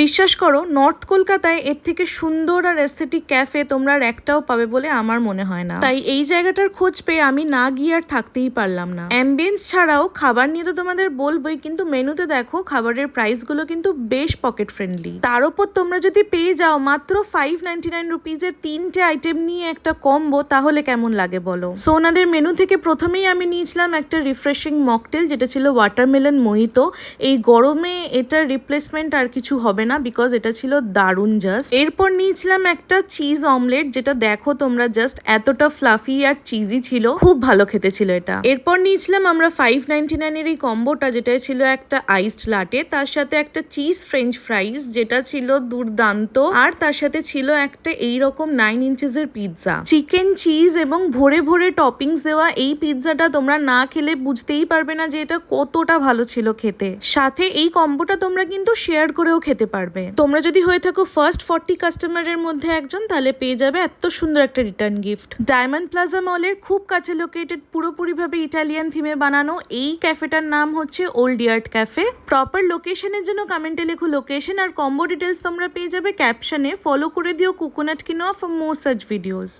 বিশ্বাস করো, নর্থ কলকাতায় এর থেকে সুন্দর আর এস্থেটিক ক্যাফে তোমরা আর একটাও পাবে বলে আমার মনে হয় না। তাই এই জায়গাটার খোঁজ পেয়ে আমি না গিয়ে আর থাকতেই পারলাম না। অ্যাম্বিয়েন্স ছাড়াও খাবার নিয়ে তো তোমাদের বলবোই, কিন্তু মেনুতে দেখো খাবারের প্রাইসগুলো কিন্তু বেশ পকেট ফ্রেন্ডলি। তার উপর তোমরা যদি পেয়ে যাও মাত্র 599 রুপিজে 3টে আইটেম নিয়ে একটা কম্বো, তাহলে কেমন লাগে বলো। সো ওনাদের মেনু থেকে প্রথমেই আমি নিয়েছিলাম একটা রিফ্রেশিং মকটেল, যেটা ছিল ওয়াটারমেলন মোহিতো। এই গরমে এটার রিপ্লেসমেন্ট আর কিছু হবে না, বিকজ এটা ছিল দারুণ জাস্ট। এরপর নিয়েছিলাম একটা চিজ অমলেট, যেটা দেখো তোমরা জাস্ট এতটা ফ্লাফি আর চিজি ছিল, খুব ভালো খেতে ছিল এটা। এরপর নিয়েছিলাম আমরা 599 এর এই কম্বোটা, যেটা ছিল একটা আইসড লাটে, তার সাথে একটা চিজ ফ্রেঞ্চ ফ্রাইজ যেটা ছিল দুর্দান্ত, আর তার সাথে ছিল একটা এইরকম 9 ইঞ্চেসের পিৎজা, চিকেন চিজ এবং ভরে ভরে টপিংস দেওয়া। এই পিৎজাটা তোমরা না খেলে বুঝতেই পারবে না যে এটা কতটা ভালো ছিল খেতে। সাথে এই কম্বোটা তোমরা কিন্তু শেয়ার করেও খেতে পারবে। তোমরা যদি হয়ে থাকো ফার্স্ট 40 কাস্টমারের মধ্যে একজন, তাহলে পেয়ে যাবে এত সুন্দর একটা রিটার্ন গিফট। ডায়মন্ড প্লাজা মলের খুব কাছে লোকেটেড, পুরোপুরিভাবে ইটালিয়ান থিমে বানানো এই ক্যাফেটার নাম হচ্ছে ওল্ড ইয়ার্ড ক্যাফে। প্রপার লোকেশনের জন্য কমেন্টে লেখো লোকেশন, আর কম্বো ডিটেলস তোমরা পেয়ে যাবে ক্যাপশনে। ফলো করে দিও coconut quinoa for more such videos.